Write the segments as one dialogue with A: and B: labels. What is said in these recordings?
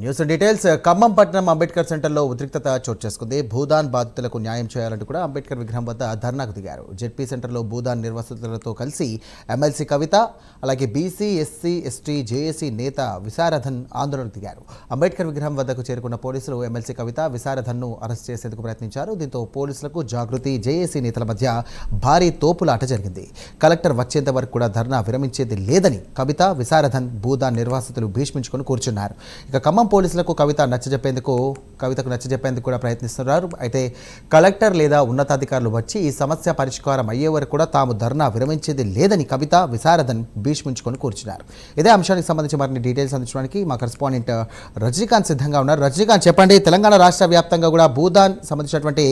A: News details. Khammam పట్టణం అంబేద్కర్ సెంటర్లో ఉద్రిక్తత చోటు చేసుకుంది. భూదాన్ బాధితులకు న్యాయం చేయాలంటూ కూడా అంబేద్కర్ విగ్రహం వద్ద ధర్నాకు దిగారు. జెడ్పీ సెంటర్లో భూదాన్ నిర్వాసితులతో కలిసి ఎమ్మెల్సీ కవిత, అలాగే బీసీ, ఎస్సీ, ఎస్టీ, జేఏసీ నేత విశారథన్ ఆందోళనకు దిగారు. అంబేద్కర్ విగ్రహం వద్దకు చేరుకున్న పోలీసులు ఎమ్మెల్సీ కవిత, విశారథన్ను అరెస్ట్ చేసేందుకు ప్రయత్నించారు. దీంతో పోలీసులకు జాగృతి, జేఏసీ నేతల మధ్య భారీ తోపులాట జరిగింది. కలెక్టర్ వచ్చేంత వరకు కూడా ధర్నా విరమించేది లేదని కవిత, విశారథన్, భూదాన్ నిర్వాసితులు భీష్మించుకొని కూర్చున్నారు. ఇక ఖమ్మం పోలీసులకు కవితకు నచ్చజెప్పేందుకు కూడా ప్రయత్నిస్తున్నారు. అయితే కలెక్టర్ లేదా ఉన్నతాధికారులు వచ్చి ఈ సమస్య పరిష్కారం అయ్యే వరకు కూడా తాము ధర్నా విరమించేది లేదని కవిత, విశారదన్ భీష్మించుకొని కూర్చున్నారు. ఇదే అంశానికి సంబంధించి మరిన్ని డీటెయిల్స్ అందించడానికి మా కరెస్పాండెంట్ రజనీకాంత్ సిద్ధంగా ఉన్నారు. రజనీకాంత్, చెప్పండి. తెలంగాణ రాష్ట్ర వ్యాప్తంగా కూడా భూదాన్ సంబంధించినటువంటి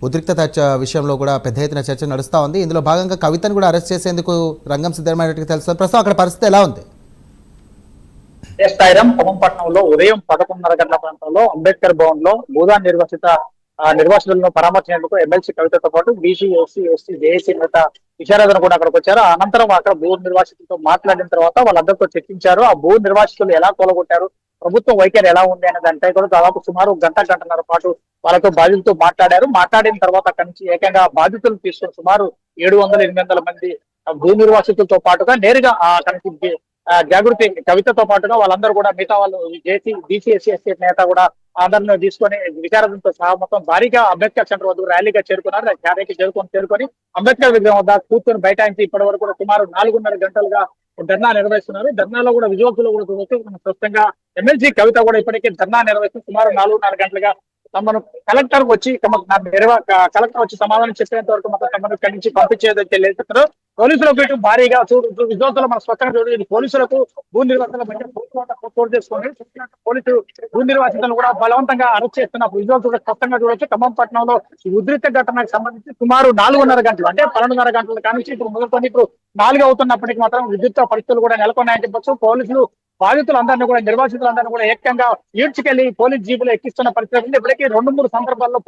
A: ఉద్రిక్తత విషయంలో కూడా పెద్ద ఎత్తున చర్చ నడుస్తూ ఉంది. ఇందులో భాగంగా కవితను కూడా అరెస్ట్ చేసేందుకు రంగం సిద్ధమైనట్టుగా తెలుస్తుంది. ప్రస్తుతం అక్కడ పరిస్థితి ఎలా ఉంది?
B: ఖమ్మం పట్టణంలో ఉదయం 11:30 గంటల ప్రాంతంలో అంబేద్కర్ భవన్ లో భూదాన్ నిర్వాసితులను పరామర్శించేందుకు ఎమ్మెల్సీ కవితతో పాటు బీసీ, ఎస్సీ, ఎస్టీ, జేఏసీ నేత విశారదన్ కూడా అక్కడికి వచ్చారు. అనంతరం అక్కడ భూ నిర్వాసితులతో మాట్లాడిన తర్వాత వాళ్ళందరితో చర్చించారు. ఆ భూ నిర్వాసితులు ఎలా కూలగొట్టారు, ప్రభుత్వం వైఖరి ఎలా ఉంది అనే దానిపై కూడా దాదాపు సుమారు గంటన్నర పాటు వాళ్ళతో బాధితులతో మాట్లాడారు. మాట్లాడిన తర్వాత అక్కడి నుంచి ఏకంగా బాధితులు తీసుకుని సుమారు 700-800 మంది భూ నిర్వాసితులతో పాటుగా నేరుగా అక్కడి నుంచి జాగృతి కవితతో పాటుగా వాళ్ళందరూ కూడా మిగతా వాళ్ళు బీసీ, ఎస్సీ, ఎస్టీ నేత కూడా అందరిని తీసుకొని విచారణతో సహా మొత్తం భారీగా అంబేద్కర్ సెంటర్ వద్ద ర్యాలీగా చేరుకున్నారు. ర్యాలీకి చేరుకొని అంబేద్కర్ విగ్రహం వద్ద కూర్చొని బైఠాయించి ఇప్పటి వరకు కూడా సుమారు 4:30 గంటలుగా ధర్నా నిర్వహిస్తున్నారు. ధర్నాలో కూడా విజువల్స్ లో కూడా చూడవచ్చు. స్పష్టంగా ఎమ్మెల్సీ కవిత కూడా ఇప్పటికే ధర్నా నిర్వహిస్తూ సుమారు 4:30 గంటలుగా తమను కలెక్టర్ వచ్చి కలెక్టర్ వచ్చి సమాధానం చెప్పేంత వరకు మాత్రం తమను ఇక్కడి నుంచి పంపించేదని తెలియజేస్తున్నారు. పోలీసులకు ఇటు భారీగా విజువల్స్లో మనం స్పష్టంగా చూడదు. పోలీసులకు భూ నిర్వాసితుల మధ్య చోటు చేసుకొని పోలీసులు భూ నిర్వాసితులను కూడా బలవంతంగా అరెస్ట్ చేస్తున్న విజువల్స్ కూడా స్పష్టంగా చూడొచ్చు. ఖమ్మం పట్టణంలో ఈ ఉద్రిక్త ఘటనకు సంబంధించి సుమారు 4:30 గంటలు అంటే 12:30 గంటల కానీ ఇప్పుడు మొదలుకొని ఇప్పుడు 4 అవుతున్నప్పటికీ మాత్రం విద్యుత్ పరిస్థితులు కూడా నెలకొన్నాయని చెప్పొచ్చు. పోలీసులు బాధితులందరినీ కూడా నిర్వాసితులందరినీ కూడా ఏకంగా ఈడ్చుకెళ్లి పోలీస్ జీబులు ఎక్కిస్తున్న పరిస్థితి ఉంది. ఇప్పటికీ 2-3 సందర్భాల్లో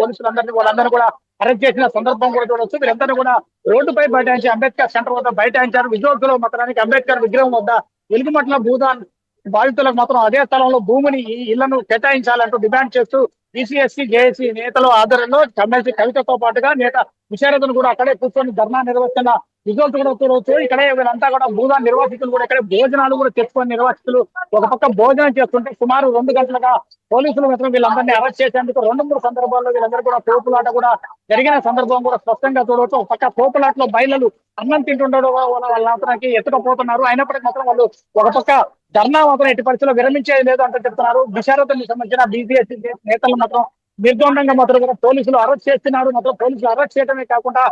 B: వాళ్ళందరూ కూడా అరెస్ట్ చేసిన సందర్భం కూడా చూడవచ్చు. వీరందరూ కూడా రోడ్డుపై బైఠాయించి అంబేద్కర్ సెంటర్ వద్ద బైఠాయించారు. విజువల్స్ లో మాత్రానికి అంబేద్కర్ విగ్రహం వద్ద వెలుగుమట్ల భూదాన్ బాధితులకు మాత్రం అదే స్థలంలో భూమిని, ఇళ్లను కేటాయించాలంటూ డిమాండ్ చేస్తూ బీసీ, ఎస్సీ, జేఏసీ నేతల ఆధ్వర్యంలో ఎమ్మెల్సీ కవితతో పాటుగా నేత విశారదను కూడా అక్కడే కూర్చొని ధర్నా నిర్వహిస్తున్న విజువల్స్ కూడా చూడవచ్చు. ఇక్కడే వీళ్ళంతా కూడా భూదాన్ నిర్వాసితులు కూడా ఇక్కడే భోజనాలు కూడా తెచ్చుకొని నిర్వాసితులు ఒక పక్క భోజనం చేస్తుంటే సుమారు 2 గంటలుగా పోలీసులు మాత్రం వీళ్ళందరినీ అరెస్ట్ చేసేందుకు 2-3 సందర్భాల్లో వీళ్ళందరూ కూడా తోపులాట కూడా జరిగిన సందర్భం కూడా స్పష్టంగా చూడవచ్చు. ఒక పక్క తోపులాటలో మహిళలు అన్నం తింటుండడం వాళ్ళ మాత్రానికి ఎత్తుకపోతున్నారు. అయినప్పటికీ మాత్రం వాళ్ళు ఒక పక్క ధర్నా మాత్రం ఎట్టి పరిస్థితుల్లో విరమించేది లేదు అంటే చెప్తున్నారు. విశారదకు సంబంధించిన బీసీఎస్సీ నేతలు మాత్రం నిర్ద్వందంగా మాత్రం కూడా పోలీసులు అరెస్ట్ చేస్తున్నారు. మాత్రం పోలీసులు అరెస్ట్ చేయడమే కాకుండా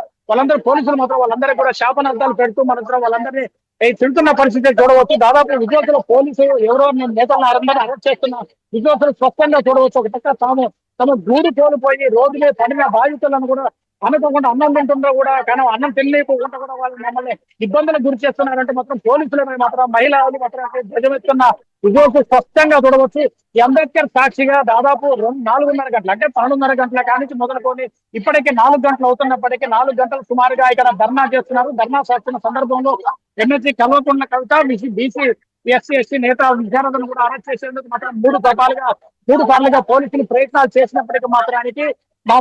B: పోలీసులు మాత్రం వాళ్ళందరికీ కూడా శాపనార్థాలు పెడుతూ మాత్రం వాళ్ళందరినీ తింటున్న పరిస్థితి చూడవచ్చు. దాదాపు విజువల్స్ పోలీసులు ఎవరో నేతలను అందరినీ అరెస్ట్ చేస్తున్న విజువల్స్ స్పష్టంగా చూడవచ్చు. ఒక పక్క తమ గూడు కోల్పోయి రోజులే పడిన బాధితులను కూడా అనుకోకుండా అన్నం తింటుండో కూడా కానీ అన్నం తెలియకుండా కూడా వాళ్ళు మమ్మల్ని ఇబ్బందులకు గురి చేస్తున్నారంటే మాత్రం పోలీసులపై మాత్రం మహిళలు మాత్రం ధ్వజమెత్తున్న విజువల్స్ స్పష్టంగా చూడవచ్చు. ఈ అంబేద్కర్ సాక్షిగా దాదాపు 4:30 గంటలు అంటే 12:30 గంటల కానించి మొదలుకొని ఇప్పటికే 4 గంటలు అవుతున్నప్పటికీ 4 గంటలు సుమారుగా ఇక్కడ ధర్నా చేస్తున్నారు. ధర్నా చేస్తున్న సందర్భంలో MLC Kalvakuntla Kavitha, BC, SC, ST నేత విశారదను కూడా అరెస్ట్ చేసేందుకు మాత్రం 3 సార్లుగా పోలీసులు ప్రయత్నాలు చేసినప్పటికీ మాత్రానికి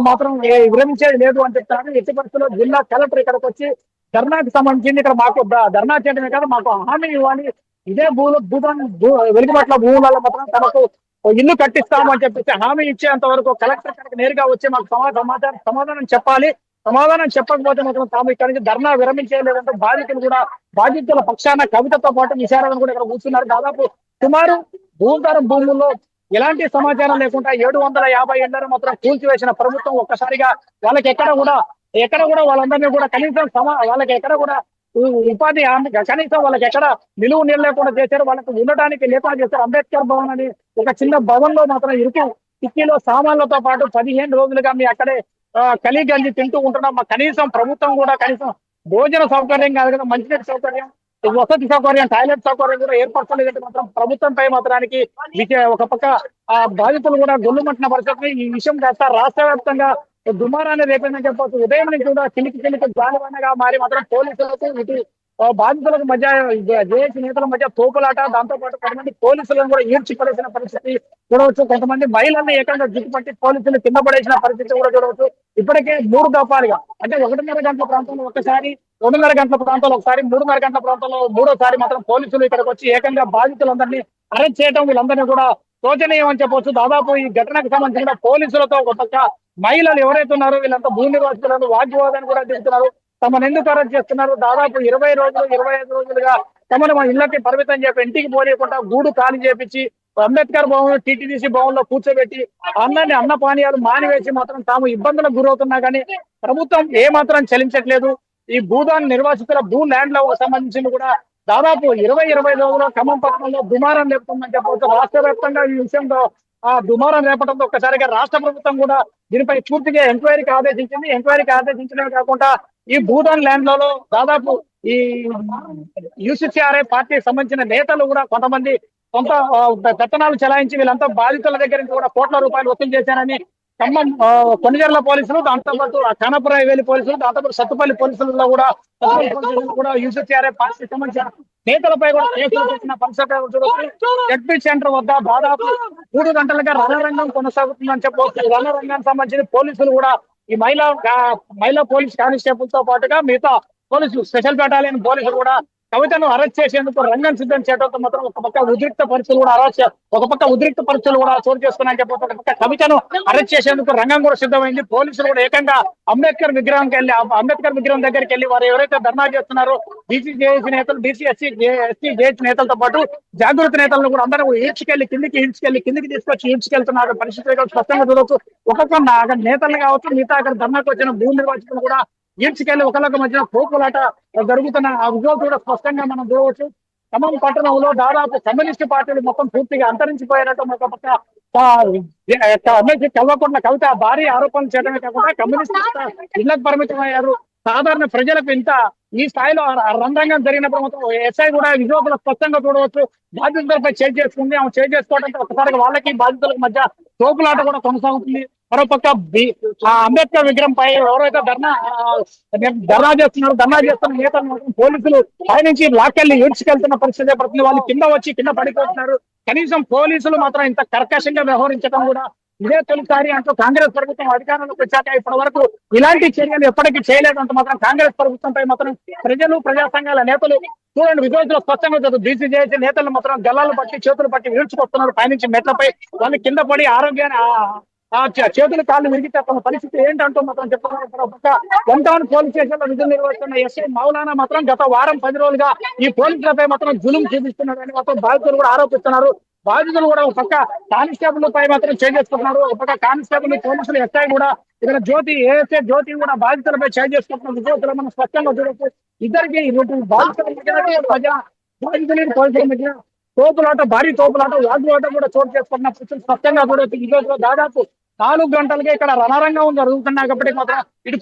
B: మాత్రం విరమించేది లేదు అని చెప్తారు. ఎట్టి పరిస్థితుల్లో జిల్లా కలెక్టర్ ఇక్కడికి వచ్చి ధర్నాకి సంబంధించింది ఇక్కడ మాకు ధర్నా చేయడమే కాదు మాకు హామీ ఇవ్వాలి, ఇదే వెలుగుమట్ల భూములలో మాత్రం తమకు ఇల్లు కట్టిస్తాము అని చెప్పేసి హామీ ఇచ్చేంత వరకు కలెక్టర్ ఇక్కడికి నేరుగా వచ్చి మాకు సమాధానం చెప్పాలి. సమాధానం చెప్పకపోతే మాత్రం తాము ఇక్కడి నుంచి ధర్నా విరమించేయలేదంటే బాధితుల పక్షాన కవితతో పాటు విశారదను కూడా ఇక్కడ కూర్చున్నారు. దాదాపు సుమారు భూముల్లో ఎలాంటి సమాచారం లేకుండా 750 ఇళ్లను మాత్రం కూల్చివేసిన ప్రభుత్వం ఒక్కసారిగా వాళ్ళకి ఎక్కడ కూడా వాళ్ళందరినీ కూడా కనీసం వాళ్ళకి ఎక్కడ కూడా ఉపాధి కనీసం వాళ్ళకి ఎక్కడ నిలువు నీళ్ళు లేకుండా చేశారు. వాళ్ళకి ఉండటానికి లేకుండా చేశారు. అంబేద్కర్ భవన్ అని ఒక చిన్న భవన్ లో మాత్రం కిక్కీలో సామాన్లతో పాటు 15 రోజులుగా మీ అక్కడే కలిగంజి తింటూ ఉంటున్నాం. కనీసం ప్రభుత్వం కూడా కనీసం భోజన సౌకర్యం కాదు కదా, మంచినీటి సౌకర్యం, వసతి సౌకర్యం, టాయిలెట్ సౌకర్యం కూడా ఏర్పరచలేదంటే మాత్రం ప్రభుత్వంపై మాత్రానికి ఒక పక్క ఆ బాధితులు కూడా గొల్లుమంటున్న పరిస్థితి. ఈ విషయం కాస్త రాష్ట్ర వ్యాప్తంగా దుమారాన్ని రేపిందని చెప్పవచ్చు. ఉదయం నుంచి కూడా చిలికి గాలివానగా మారి మాత్రం పోలీసులకు ఇటు బాధితులకు మధ్య జేఏసీ నేతల మధ్య తోపులాట, దాంతో పాటు కొంతమంది పోలీసులను కూడా ఈడ్చి పడేసిన పరిస్థితి చూడవచ్చు. కొంతమంది మహిళల్ని ఏకంగా జుట్టుపట్టి పోలీసులు కింద పడేసిన పరిస్థితి కూడా చూడవచ్చు. ఇప్పటికే 3 దఫాలుగా అంటే 1:30 గంటల ప్రాంతంలో ఒకసారి, 2:30 గంటల ప్రాంతంలో ఒకసారి, 3:30 గంటల ప్రాంతంలో మూడోసారి మాత్రం పోలీసులు ఇక్కడికి వచ్చి ఏకంగా బాధితులందరినీ అరెస్ట్ చేయడం, వీళ్ళందరినీ కూడా శోచనీయం అని చెప్పొచ్చు. దాదాపు ఈ ఘటనకు సంబంధించిన పోలీసులతో ఒక పక్క మహిళలు ఎవరైతే ఉన్నారో వీళ్ళంతా భూ నిర్వాసితులను వాగ్వివాదాన్ని కూడా దిగుతున్నారు. తమను ఎందుకు అరెస్ట్ చేస్తున్నారు, దాదాపు 20 రోజులు 25 రోజులుగా తమను మా ఇళ్లకి పరిమితం చేపి ఇంటికి పోనీయకుండా గూడు ఖాళీ చేపించి అంబేద్కర్ భవన్, టీటీడీసీ భవన్ లో కూర్చోబెట్టి అన్న పానీయాలు మానివేసి మాత్రం తాము ఇబ్బందులకు గురవుతున్నా కానీ ప్రభుత్వం ఏ మాత్రం చలించట్లేదు. ఈ భూదాన్ నిర్వాసితుల భూ ల్యాండ్ లో సంబంధించి కూడా దాదాపు 20-25 రోజుల్లో ఖమ్మం పట్టణంలో దుమారం లేపుతుందని చెప్పవచ్చు. రాష్ట్ర వ్యాప్తంగా ఈ విషయంలో ఆ దుమారం రేపడంతో ఒక్కసారిగా రాష్ట్ర ప్రభుత్వం కూడా దీనిపై పూర్తిగా ఎంక్వైరీకి ఆదేశించింది. ఎంక్వైరీకి ఆదేశించడమే కాకుండా ఈ భూదాన్ ల్యాండ్ లలో దాదాపు ఈ యూసీసీఆర్ఐ పార్టీకి సంబంధించిన నేతలు కూడా కొంతమంది కొంత పెత్తనాలు చెలాయించి వీళ్ళంతా బాధితుల దగ్గర నుంచి కూడా కోట్ల రూపాయలు వసూలు చేశారని ఖమ్మం కొన్నిజర్ల పోలీసులు, దాంతోపాటు ఖానాపుర హైవేలి పోలీసులు, దాంతోపాటు సత్తుపల్లి పోలీసులలో కూడా యూసీసీఆర్ఐ పార్టీకి సంబంధించిన నేతలపై కూడా కేసులు పెట్టిన పరిస్థితి. జడ్పీ సెంటర్ వద్ద దాదాపు 3 గంటలుగా రణరంగం కొనసాగుతుందని చెప్పవచ్చు. రణరంగానికి సంబంధించిన పోలీసులు కూడా ఈ మహిళా పోలీస్ కానిస్టేబుల్ తో పాటుగా మిగతా పోలీసులు, స్పెషల్ బెటాలియన్ పోలీసులు కూడా కవితను అరెస్ట్ చేసేందుకు రంగం సిద్ధం చేయడంతో మాత్రం ఒక పక్క ఉద్రిక్త పరిస్థితులు కూడా చోటు చేసుకున్నాయని చెప్పి ఒక పక్క కవితను అరెస్ట్ చేసేందుకు రంగం కూడా సిద్ధమైంది. పోలీసులు కూడా ఏకంగా అంబేద్కర్ విగ్రహం దగ్గరికి వెళ్ళి వారు ఎవరైతే ధర్నా చేస్తున్నారో బీసీ జేఏసీ నేతలు, బీసీ ఎస్సీ జేఏసీ నేతలతో పాటు జాగృతి నేతలను కూడా అందరూ కిందికి తీసుకొచ్చి ఈడ్చుకెళ్తున్నారు పరిస్థితి స్పష్టంగా చూడవచ్చు. ఒక్కొక్క నేతలు కావచ్చు, మిగతా అక్కడ ధర్నాకు వచ్చిన భూ నిర్వాసితులు కూడా ఈడ్చుకెళ్లి ఒకళ్ళకి మధ్య పోపులాట జరుగుతున్న ఆ విజువల్ కూడా స్పష్టంగా మనం చూడవచ్చు. ఖమ్మం పట్టణంలో దాదాపు కమ్యూనిస్టు పార్టీలు మొత్తం పూర్తిగా అంతరించిపోయినట్టు ఒక పక్క ఎమ్మెల్సీ కల్వకుంట్ల కవిత భారీ ఆరోపణలు చేయడమే కాకుండా కమ్యూనిస్టు ఇళ్లకు పరిమితం అయ్యారు. సాధారణ ప్రజలకు ఇంత ఈ స్థాయిలో రంగం జరిగినప్పుడు మొత్తం ఎస్ఐ కూడా విజువల్ స్పష్టంగా చూడవచ్చు. బాధితులపై చేజ్ చేసుకుంది. ఆమె చేజ్ చేసుకోవడంతో ఒకసారిగా వాళ్ళకి బాధితులకు మధ్య తోపులాట కూడా కొనసాగుతుంది. మరోపక్క అంబేద్కర్ విగ్రహం పై ఎవరైతే ధర్నా చేస్తున్న నేతలు మాత్రం పోలీసులు పైనుంచి లాక్కెళ్ళి ఈడ్చుకెళ్తున్న పరిస్థితి ఏర్పడుతుంది. వాళ్ళు కింద పడిపోతున్నారు. కనీసం పోలీసులు మాత్రం ఇంత కర్కశంగా వ్యవహరించడం కూడా ఇదే తొలిసారి అంటూ కాంగ్రెస్ ప్రభుత్వం అధికారంలోకి వచ్చాక ఇప్పటి వరకు ఇలాంటి చర్యలు ఎప్పటికీ చేయలేదంటూ మాత్రం కాంగ్రెస్ ప్రభుత్వంపై మాత్రం ప్రజలు, ప్రజా సంఘాల నేతలు చూడండి విజువల్స్ స్పష్టంగా బీసీ జేఏసీ నేతలు మాత్రం గల్లాలు పట్టి చేతులు పట్టి ఈడ్చుకొస్తున్నారు పైనుంచి మెట్లపై. వాళ్ళు కింద పడి ఆరోగ్యాన్ని చేతులు కాళ్ళు విరిగితేస్తున్న పరిస్థితి ఏంటంటూ మాత్రం చెప్తున్నారు. వన్ టౌన్ పోలీస్ స్టేషన్ లో విధులు నిర్వహిస్తున్న ఎస్ఐ మౌలానా మాత్రం గత వారం 10 రోజులుగా ఈ పోలీసులపై మాత్రం జులుం చూపిస్తున్నారని మాత్రం బాధితులు కూడా ఆరోపిస్తున్నారు. బాధితులు కూడా ఒక పక్క కానిస్టేబుల్ పై మాత్రం చేసుకుంటున్నారు. ఒక పక్క కానిస్టేబుల్ పోలీసులు ఎస్ఐ కూడా ఇక్కడ ఏఎస్ఐ జ్యోతి కూడా బాధితులపై చేసుకుంటున్నారు. విజువల్స్ మనం స్పష్టంగా చూడవచ్చు. ఇద్దరికి పోలీసుల మధ్య తోపులాట, భారీ తోపులాట, వాగ్వాదం కూడా చోటు చేసుకున్న పరిస్థితులు స్పష్టంగా చూడవచ్చు. ఈ రోజు దాదాపు 4 గంటలుగా ఇక్కడ రణరంగం జరుగుతున్నప్పటికీ మాత్రం ఇటు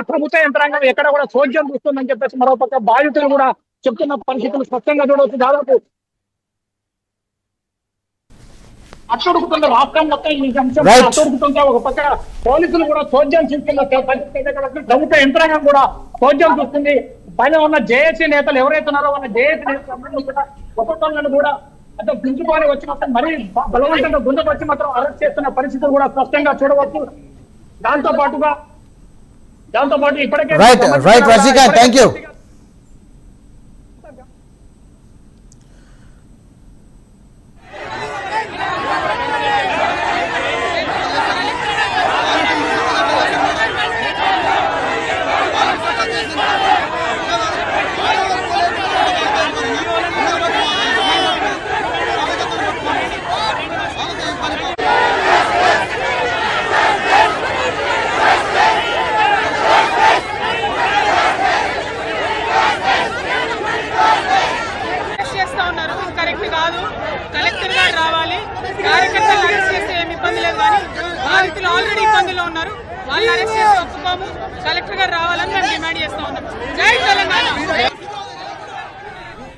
B: ప్రభుత్వ యంత్రాంగం ఎక్కడ కూడా చోద్యం చూస్తుందని చెప్పేసి మరోపక్క బాధితులు కూడా చెప్తున్న పరిస్థితులు స్పష్టంగా చూడవచ్చు. దాదాపు అట్టుడుకుతున్న రాష్ట్రం మొత్తం ఈ అంశం అట్టుడుకుతుంటే ఒక పక్క పోలీసులు కూడా చోద్యం చూస్తున్న పరిస్థితి, ప్రభుత్వ యంత్రాంగం కూడా చోద్యం చూస్తుంది. పైన ఉన్న జేఏసీ నేతలు ఎవరైతే ఉన్నారో వాళ్ళ జేఏసీ నేతలు కూడా ఒక్కొక్కళ్ళని కూడా అంటే గుంజుకొని వచ్చి మాత్రం మరీ బలవంతంగా గుంజుకొచ్చి మాత్రం అరెస్ట్ చేస్తున్న పరిస్థితులు కూడా స్పష్టంగా చూడవచ్చు. దాంతో పాటు ఇప్పటికే
C: కలెక్టర్ గారు రావాలి. కార్యకర్తలు అరెస్ట్ చేస్తే ఏమి ఇబ్బంది లేదు, కానీ బాధితులు ఆల్రెడీ ఇబ్బందుల్లో ఉన్నారు. వాళ్ళు అరెస్ట్ చేస్తే ఒప్పుకోము. కలెక్టర్ గారు రావాలని మేము డిమాండ్ చేస్తా ఉన్నాం. జై తెలంగాణ.